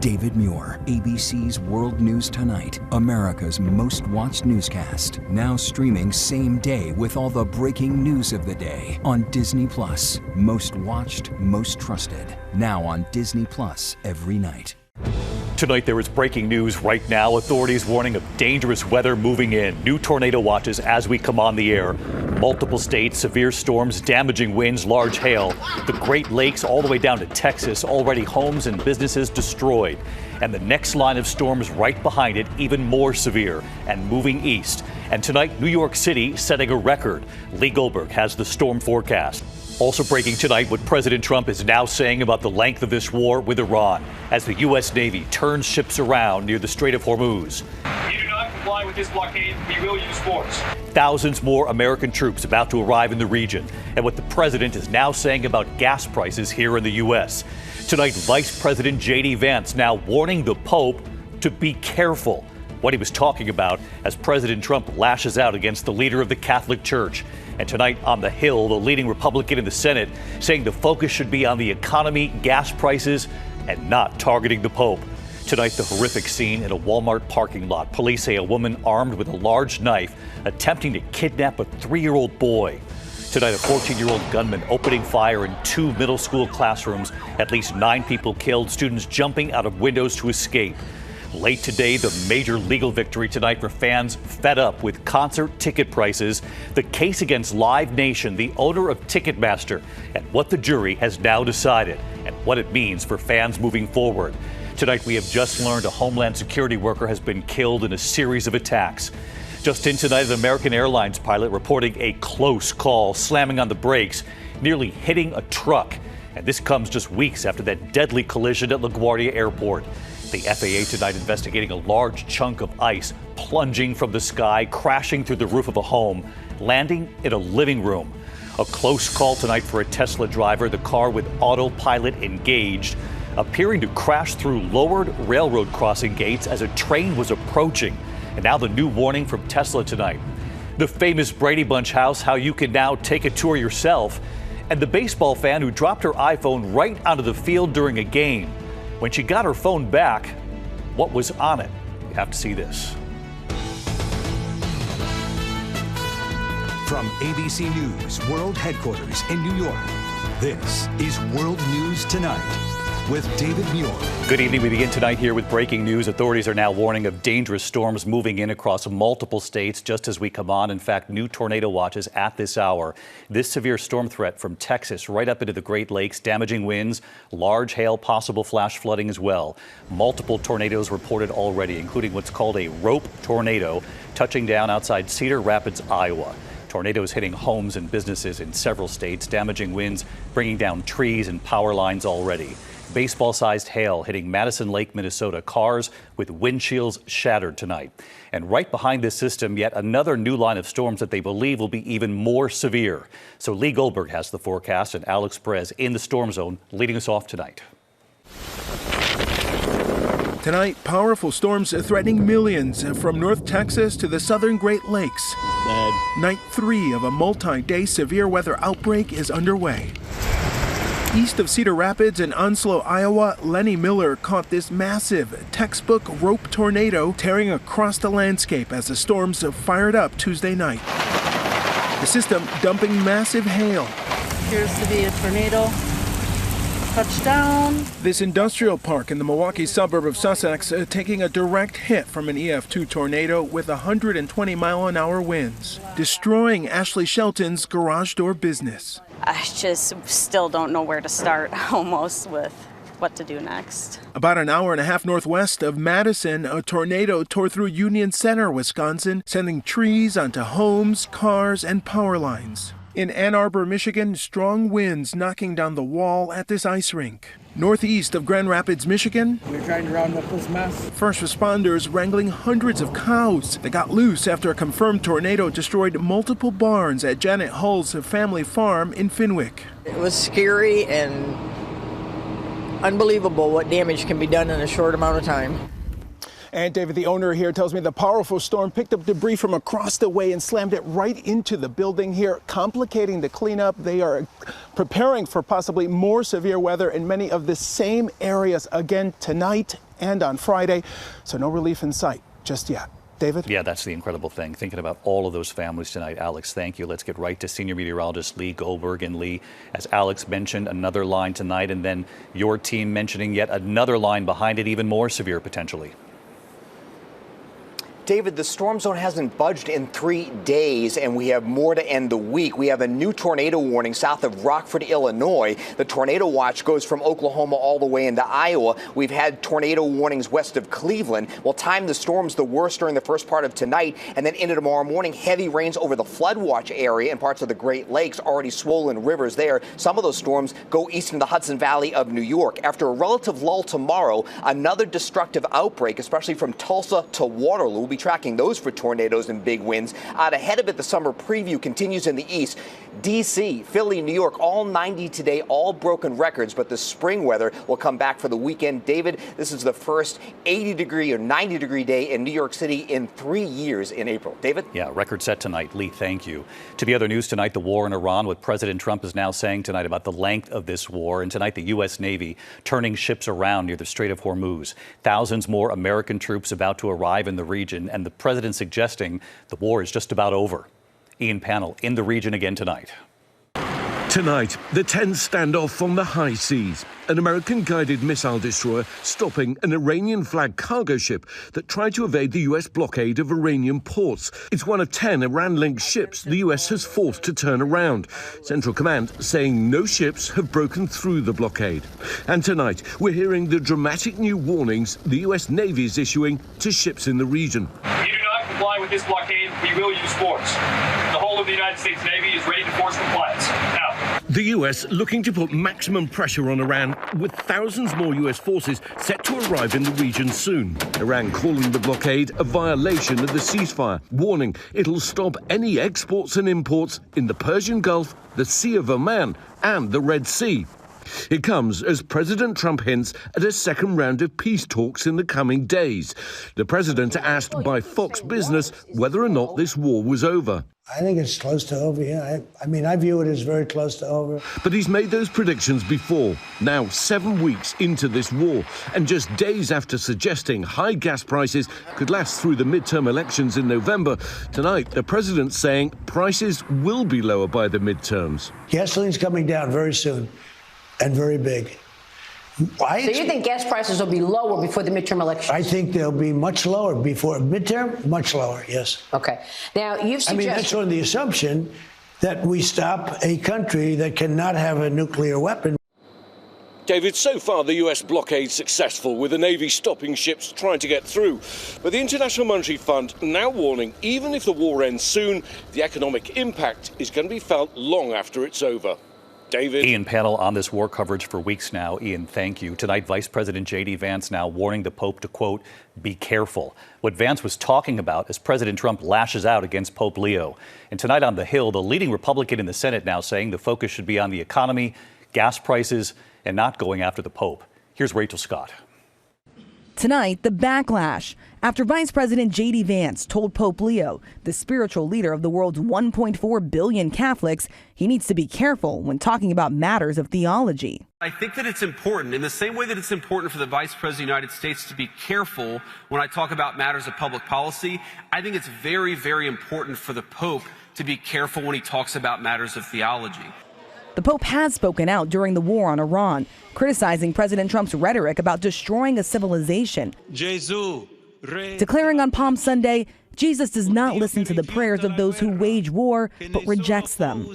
David Muir, ABC's World News Tonight, America's most watched newscast. Now streaming same day with all the breaking news of the day on Disney Plus. Most watched, most trusted. Now on Disney Plus every night. Tonight there is breaking news right now. Authorities warning of dangerous weather moving in. New tornado watches as we come on the air. Multiple states, severe storms, damaging winds, large hail. The Great Lakes all the way down to Texas. Already homes and businesses destroyed. And the next line of storms right behind it, even more severe and moving east. And tonight, New York City setting a record. Lee Goldberg has the storm forecast. Also breaking tonight, what President Trump is now saying about the length of this war with Iran as the U.S. Navy turns ships around near the Strait of Hormuz. If you do not comply with this blockade, we will use force. Thousands more American troops about to arrive in the region, and what the president is now saying about gas prices here in the U.S. Tonight, Vice President J.D. Vance now warning the Pope to be careful. What he was talking about as President Trump lashes out against the leader of the Catholic Church. And tonight on the Hill, the leading Republican in the Senate saying the focus should be on the economy, gas prices, and not targeting the Pope. Tonight, the horrific scene in a Walmart parking lot. Police say a woman armed with a large knife attempting to kidnap a 3-year-old boy. Tonight, a 14-year-old gunman opening fire in 2 middle school classrooms. At least 9 people killed, students jumping out of windows to escape. Late today, the major legal victory tonight for fans fed up with concert ticket prices, the case against Live Nation, the owner of Ticketmaster, and what the jury has now decided and what it means for fans moving forward. Tonight, we have just learned a Homeland Security worker has been killed in a series of attacks. Just in tonight, an American Airlines pilot reporting a close call, slamming on the brakes, nearly hitting a truck. And this comes just weeks after that deadly collision at LaGuardia Airport. The FAA tonight investigating a large chunk of ice plunging from the sky, crashing through the roof of a home, landing in a living room. A close call tonight for a Tesla driver, the car with autopilot engaged, appearing to crash through lowered railroad crossing gates as a train was approaching. And now the new warning from Tesla tonight. The famous Brady Bunch house, how you can now take a tour yourself. And the baseball fan who dropped her iPhone right onto the field during a game. When she got her phone back, what was on it? You have to see this. From ABC News World Headquarters in New York, this is World News Tonight with David Muir. Good evening. We begin tonight here with breaking news. Authorities are now warning of dangerous storms moving in across multiple states just as we come on. In fact, new tornado watches at this hour. This severe storm threat from Texas right up into the Great Lakes, damaging winds, large hail, possible flash flooding as well. Multiple tornadoes reported already, including what's called a rope tornado touching down outside Cedar Rapids, Iowa. Tornadoes hitting homes and businesses in several states, damaging winds, bringing down trees and power lines already. Baseball-sized hail hitting Madison Lake, Minnesota. Cars with windshields shattered tonight. And right behind this system, yet another new line of storms that they believe will be even more severe. So Lee Goldberg has the forecast, and Alex Perez in the storm zone leading us off tonight. Tonight, powerful storms threatening millions from North Texas to the southern Great Lakes. Night 3 of a multi-day severe weather outbreak is underway. East of Cedar Rapids in Onslow, Iowa, Lenny Miller caught this massive textbook rope tornado tearing across the landscape as the storms fired up Tuesday night. The system dumping massive hail. Appears to be a tornado. Touchdown. This industrial park in the Milwaukee suburb of Sussex taking a direct hit from an EF2 tornado with 120-mile-an-hour winds, destroying Ashley Shelton's garage door business. I just still don't know where to start almost with what to do next. About an hour and a half northwest of Madison, a tornado tore through Union Center, Wisconsin, sending trees onto homes, cars, and power lines. In Ann Arbor, Michigan, strong winds knocking down the wall at this ice rink. Northeast of Grand Rapids, Michigan, we're trying to round up this mess. First responders wrangling hundreds of cows that got loose after a confirmed tornado destroyed multiple barns at Janet Hull's family farm in Fenwick. It was scary and unbelievable what damage can be done in a short amount of time. And David, the owner here, tells me the powerful storm picked up debris from across the way and slammed it right into the building here, complicating the cleanup. They are preparing for possibly more severe weather in many of the same areas again tonight and on Friday. So no relief in sight just yet. David? Yeah, that's the incredible thing. Thinking about all of those families tonight. Alex, thank you. Let's get right to senior meteorologist Lee Goldberg. And Lee, as Alex mentioned, another line tonight, and then your team mentioning yet another line behind it, even more severe potentially. David, the storm zone hasn't budged in 3 days, and we have more to end the week. We have a new tornado warning south of Rockford, Illinois. The tornado watch goes from Oklahoma all the way into Iowa. We've had tornado warnings west of Cleveland. We'll time the storms the worst during the first part of tonight, and then into tomorrow morning, heavy rains over the flood watch area and parts of the Great Lakes, already swollen rivers there. Some of those storms go east in the Hudson Valley of New York. After a relative lull tomorrow, another destructive outbreak, especially from Tulsa to Waterloo. We'll be tracking those for tornadoes and big winds. Out ahead of it, the summer preview continues in the east. D.C., Philly, New York, all 90 today, all broken records, but the spring weather will come back for the weekend. David, this is the first 80-degree or 90-degree day in New York City in 3 years in April. David? Yeah, record set tonight. Lee, thank you. To the other news tonight, the war in Iran, what President Trump is now saying tonight about the length of this war. And tonight, the U.S. Navy turning ships around near the Strait of Hormuz. Thousands more American troops about to arrive in the region, and the president suggesting the war is just about over. Ian Pannell in the region again tonight. Tonight, the tense standoff on the high seas. An American-guided missile destroyer stopping an Iranian-flagged cargo ship that tried to evade the U.S. blockade of Iranian ports. It's one of 10 Iran-linked ships the U.S. has forced to turn around. Central Command saying no ships have broken through the blockade. And tonight, we're hearing the dramatic new warnings the U.S. Navy is issuing to ships in the region. If you do not comply with this blockade, we will use force. The whole of the United States Navy is ready to force compliance. Now, the U.S. looking to put maximum pressure on Iran, with thousands more U.S. forces set to arrive in the region soon. Iran calling the blockade a violation of the ceasefire, warning it'll stop any exports and imports in the Persian Gulf, the Sea of Oman, and the Red Sea. It comes as President Trump hints at a second round of peace talks in the coming days. The president asked by Fox Business whether or not this war was over. I think it's close to over, yeah. I mean, I view it as very close to over. But he's made those predictions before, now 7 weeks into this war, and just days after suggesting high gas prices could last through the midterm elections in November. Tonight, the president's saying prices will be lower by the midterms. Gasoline's coming down very soon and very big. So you think gas prices will be lower before the midterm elections? I think they'll be much lower before midterm, much lower, yes. Okay. Now, you've suggested... I mean, that's on the assumption that we stop a country that cannot have a nuclear weapon. David, so far the US blockade successful, with the Navy stopping ships trying to get through. But the International Monetary Fund now warning, even if the war ends soon, the economic impact is going to be felt long after it's over. David. Ian Pannell on this war coverage for weeks now. Ian, thank you. Tonight, Vice President J.D. Vance now warning the Pope to, quote, be careful. What Vance was talking about as President Trump lashes out against Pope Leo. And tonight on the Hill, the leading Republican in the Senate now saying the focus should be on the economy, gas prices, and not going after the Pope. Here's Rachel Scott. Tonight, the backlash after Vice President J.D. Vance told Pope Leo, the spiritual leader of the world's 1.4 billion Catholics, he needs to be careful when talking about matters of theology. I think that it's important, in the same way that it's important for the Vice President of the United States to be careful when I talk about matters of public policy, I think it's very, very important for the Pope to be careful when he talks about matters of theology. The Pope has spoken out during the war on Iran, criticizing President Trump's rhetoric about destroying a civilization. Declaring on Palm Sunday, Jesus does not listen to the prayers of those who wage war, but rejects them.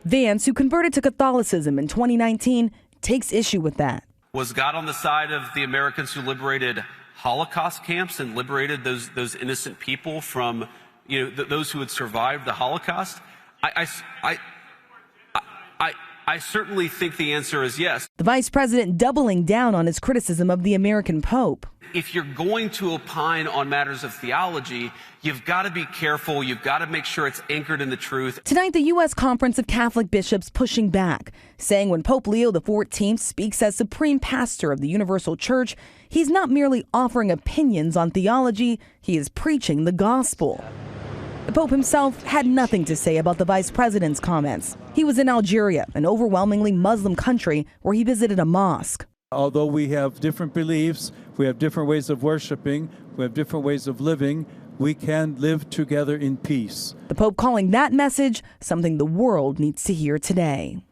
Vance, who converted to Catholicism in 2019, takes issue with that. Was God on the side of the Americans who liberated Holocaust camps and liberated those innocent people from, those who had survived the Holocaust? I I certainly think the answer is yes. The vice president doubling down on his criticism of the American Pope. If you're going to opine on matters of theology, you've got to be careful. You've got to make sure it's anchored in the truth. Tonight, the U.S. Conference of Catholic Bishops pushing back, saying when Pope Leo XIV speaks as supreme pastor of the Universal Church, he's not merely offering opinions on theology, he is preaching the gospel. The Pope himself had nothing to say about the vice president's comments. He was in Algeria, an overwhelmingly Muslim country, where he visited a mosque. Although we have different beliefs, we have different ways of worshiping, we have different ways of living, we can live together in peace. The Pope calling that message something the world needs to hear today.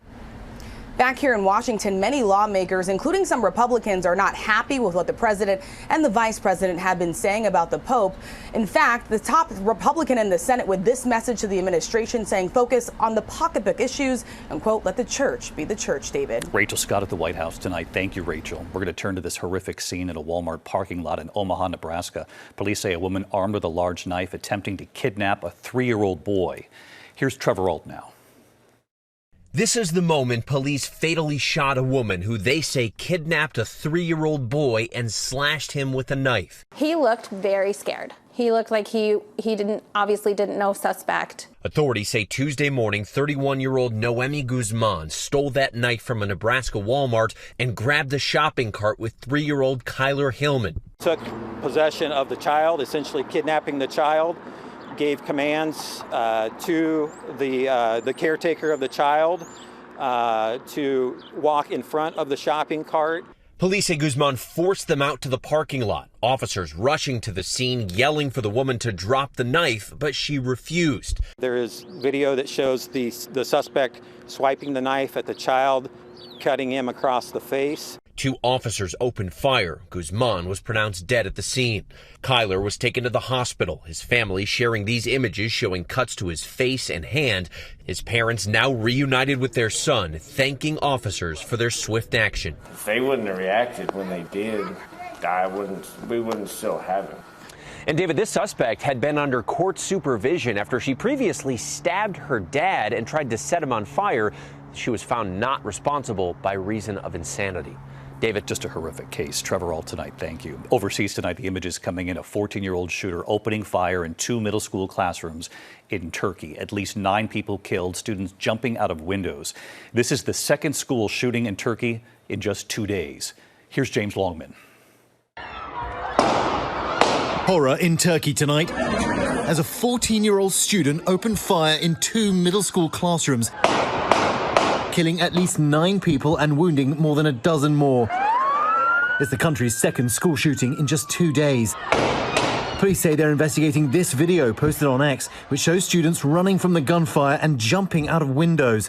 Back here in Washington, many lawmakers, including some Republicans, are not happy with what the president and the vice president have been saying about the Pope. In fact, the top Republican in the Senate with this message to the administration saying focus on the pocketbook issues and, quote, let the church be the church, David. Rachel Scott at the White House tonight. Thank you, Rachel. We're going to turn to this horrific scene in a Walmart parking lot in Omaha, Nebraska. Police say a woman armed with a large knife attempting to kidnap a 3-year-old boy. Here's Trevor Ault now. This is the moment police fatally shot a woman who they say kidnapped a 3-year-old boy and slashed him with a knife. He looked very scared. He looked like he obviously didn't know suspect. Authorities say Tuesday morning, 31-year-old Noemi Guzman stole that knife from a Nebraska Walmart and grabbed a shopping cart with 3-year-old Kyler Hillman. Took possession of the child, essentially kidnapping the child. Gave commands to the caretaker of the child to walk in front of the shopping cart. Police say Guzman forced them out to the parking lot. Officers rushing to the scene, yelling for the woman to drop the knife, but she refused. There is video that shows the suspect swiping the knife at the child, cutting him across the face. 2 officers opened fire. Guzman was pronounced dead at the scene. Kyler was taken to the hospital, his family sharing these images showing cuts to his face and hand. His parents now reunited with their son, thanking officers for their swift action. If they wouldn't have reacted when they did, we wouldn't still have him. And David, this suspect had been under court supervision after she previously stabbed her dad and tried to set him on fire. She was found not responsible by reason of insanity. David, just a horrific case. Trevor Ault tonight, thank you. Overseas tonight, the images coming in, a 14-year-old shooter opening fire in 2 middle school classrooms in Turkey. At least 9 people killed, students jumping out of windows. This is the second school shooting in Turkey in just 2 days. Here's James Longman. Horror in Turkey tonight as a 14-year-old student opened fire in 2 middle school classrooms, killing at least 9 people and wounding more than a dozen more. It's the country's second school shooting in just 2 days. Police say they're investigating this video posted on X, which shows students running from the gunfire and jumping out of windows.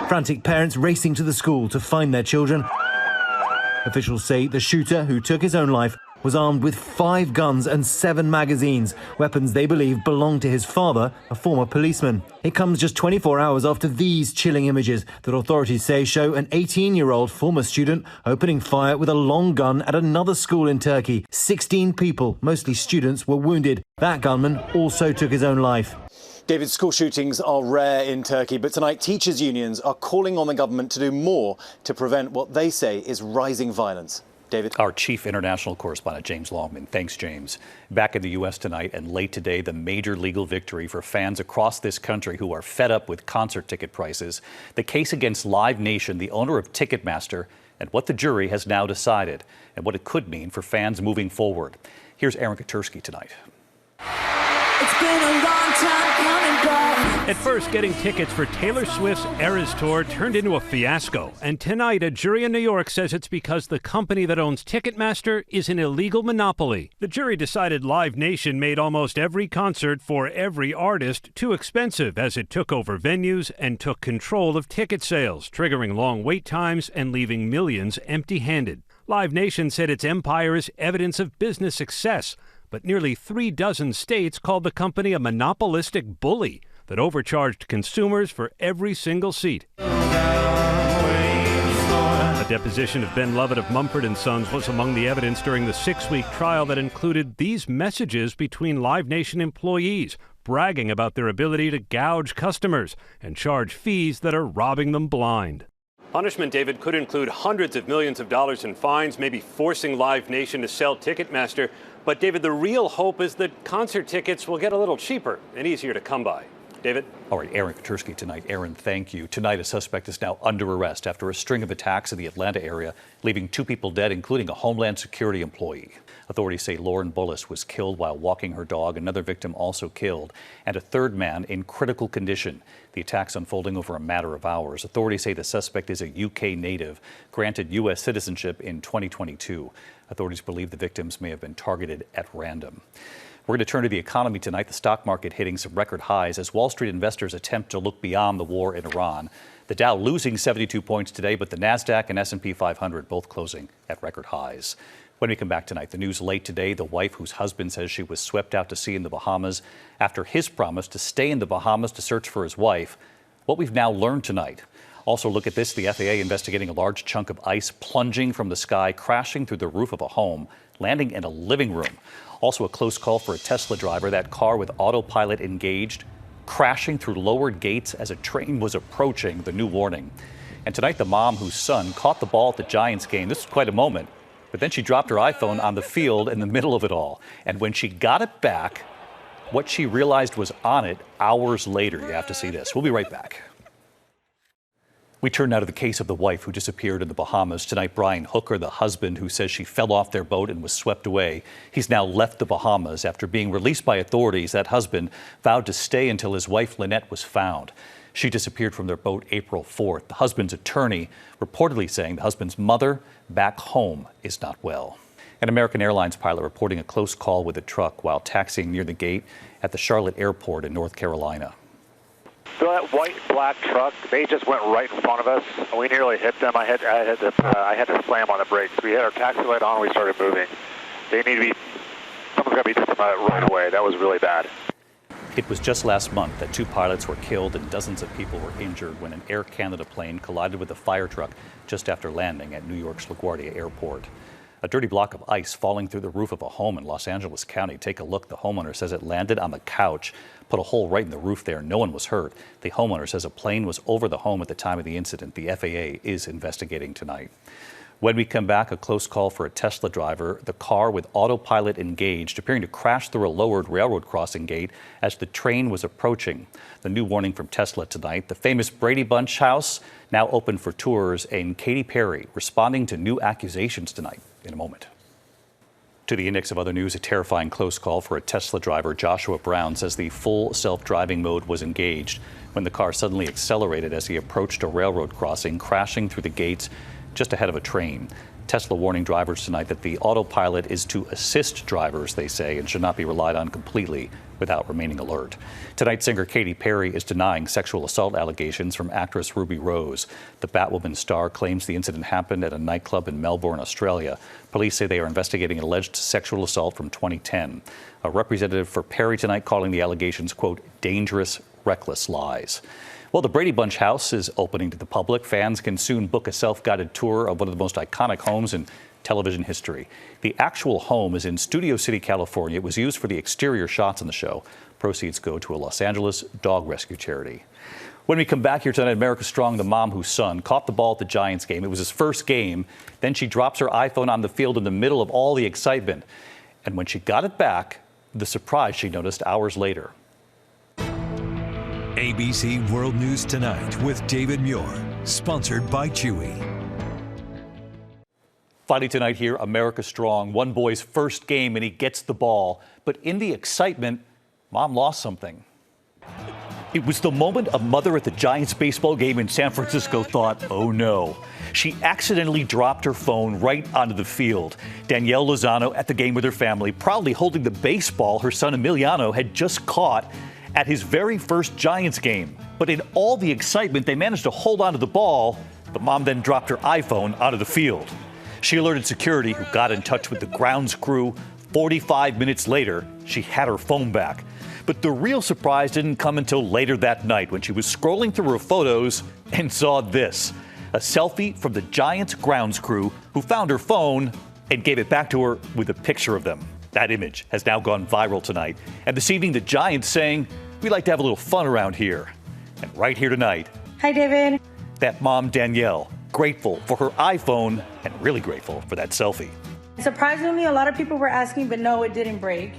Frantic parents racing to the school to find their children. Officials say the shooter, who took his own life, was armed with 5 guns and 7 magazines, weapons they believe belonged to his father, a former policeman. It comes just 24 hours after these chilling images that authorities say show an 18-year-old former student opening fire with a long gun at another school in Turkey. 16 people, mostly students, were wounded. That gunman also took his own life. David, school shootings are rare in Turkey, but tonight teachers' unions are calling on the government to do more to prevent what they say is rising violence. David. Our chief international correspondent, James Longman. Thanks, James. Back in the U.S. tonight and late today, the major legal victory for fans across this country who are fed up with concert ticket prices. The case against Live Nation, the owner of Ticketmaster, and what the jury has now decided and what it could mean for fans moving forward. Here's Aaron Katursky tonight. It's been a long time coming back. At first, getting tickets for Taylor Swift's Eras Tour turned into a fiasco. And tonight, a jury in New York says it's because the company that owns Ticketmaster is an illegal monopoly. The jury decided Live Nation made almost every concert for every artist too expensive as it took over venues and took control of ticket sales, triggering long wait times and leaving millions empty-handed. Live Nation said its empire is evidence of business success, but nearly 36 states called the company a monopolistic bully that overcharged consumers for every single seat. A deposition of Ben Lovett of Mumford & Sons was among the evidence during the 6-week trial that included these messages between Live Nation employees, bragging about their ability to gouge customers and charge fees that are robbing them blind. Punishment, David, could include hundreds of millions of dollars in fines, maybe forcing Live Nation to sell Ticketmaster. But, David, the real hope is that concert tickets will get a little cheaper and easier to come by. David? All right, Aaron Katursky tonight. Aaron, thank you. Tonight, a suspect is now under arrest after a string of attacks in the Atlanta area, leaving 2 people dead, including a Homeland Security employee. Authorities say Lauren Bullis was killed while walking her dog, another victim also killed, and a third man in critical condition. The attacks unfolding over a matter of hours. Authorities say the suspect is a UK native, granted U.S. citizenship in 2022. Authorities believe the victims may have been targeted at random. We're going to turn to the economy tonight. The stock market hitting some record highs as Wall Street investors attempt to look beyond the war in Iran. The Dow losing 72 points today, but the Nasdaq and S&P 500 both closing at record highs. When we come back tonight, the news late today, the wife whose husband says she was swept out to sea in the Bahamas after his promise to stay in the Bahamas to search for his wife. What we've now learned tonight. Also, look at this, the FAA investigating a large chunk of ice plunging from the sky, crashing through the roof of a home, landing in a living room. Also, a close call for a Tesla driver, that car with autopilot engaged, crashing through lowered gates as a train was approaching, the new warning. And tonight, the mom whose son caught the ball at the Giants game. This was quite a moment. But then she dropped her iPhone on the field in the middle of it all. And when she got it back, what she realized was on it hours later. You have to see this. We'll be right back. We turn now to the case of the wife who disappeared in the Bahamas. Tonight, Brian Hooker, the husband who says she fell off their boat and was swept away. He's now left the Bahamas after being released by authorities. That husband vowed to stay until his wife Lynette was found. She disappeared from their boat April 4th. The husband's attorney reportedly saying the husband's mother back home is not well. An American Airlines pilot reporting a close call with a truck while taxiing near the gate at the Charlotte airport in North Carolina. So that white and black truck, they just went right in front of us. We nearly hit them. I had to slam on the brakes. We had our taxi light on. We started moving. They need to be. Someone's got to be doing something right away. That was really bad. It was just last month that 2 pilots were killed and dozens of people were injured when an Air Canada plane collided with a fire truck just after landing at New York's LaGuardia Airport. A dirty block of ice falling through the roof of a home in Los Angeles County. Take a look. The homeowner says it landed on the couch, put a hole right in the roof there. No one was hurt. The homeowner says a plane was over the home at the time of the incident. The FAA is investigating tonight. When we come back, a close call for a Tesla driver. The car with autopilot engaged, appearing to crash through a lowered railroad crossing gate as the train was approaching. The new warning from Tesla tonight. The famous Brady Bunch house now open for tours, and Katy Perry responding to new accusations tonight. In a moment. To the index of other news, a terrifying close call for a Tesla driver. Joshua Brown says the full self-driving mode was engaged when the car suddenly accelerated as he approached a railroad crossing, crashing through the gates just ahead of a train. Tesla warning drivers tonight that the autopilot is to assist drivers, they say, and should not be relied on completely without remaining alert. Tonight, singer Katy Perry is denying sexual assault allegations from actress Ruby Rose. The Batwoman star claims the incident happened at a nightclub in Melbourne, Australia. Police say they are investigating an alleged sexual assault from 2010. A representative for Perry tonight calling the allegations, quote, dangerous, reckless lies. Well, the Brady Bunch house is opening to the public. Fans can soon book a self-guided tour of one of the most iconic homes in television history. The actual home is in Studio City, California. It was used for the exterior shots in the show. Proceeds go to a Los Angeles dog rescue charity. When we come back here tonight, America Strong, the mom whose son caught the ball at the Giants game. It was his first game. Then she drops her iPhone on the field in the middle of all the excitement. And when she got it back, the surprise she noticed hours later. ABC World News Tonight with David Muir, sponsored by Chewy. Finally tonight here, America Strong, one boy's first game and he gets the ball. But in the excitement, mom lost something. It was the moment a mother at the Giants baseball game in San Francisco thought, oh no. She accidentally dropped her phone right onto the field. Danielle Lozano at the game with her family, proudly holding the baseball her son Emiliano had just caught at his very first Giants game. But in all the excitement, they managed to hold onto the ball, but mom then dropped her iPhone onto the field. She alerted security, who got in touch with the grounds crew. 45 minutes later, she had her phone back. But the real surprise didn't come until later that night when she was scrolling through her photos and saw this. A selfie from the Giants grounds crew who found her phone and gave it back to her with a picture of them. That image has now gone viral tonight. And this evening, the Giants saying, we like to have a little fun around here. And right here tonight, hi, David. That mom, Danielle, grateful for her iPhone and really grateful for that selfie. Surprisingly, a lot of people were asking, but no, it didn't break.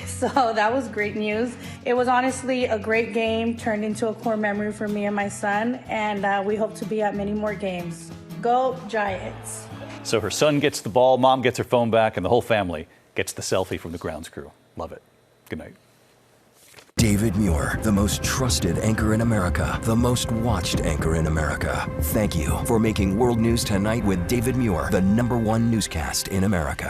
So that was great news. It was honestly a great game, turned into a core memory for me and my son, and we hope to be at many more games. Go Giants. So her son gets the ball, mom gets her phone back, and the whole family gets the selfie from the grounds crew. Love it. Good night. David Muir, the most trusted anchor in America, the most watched anchor in America. Thank you for making World News Tonight with David Muir the #1 newscast in America.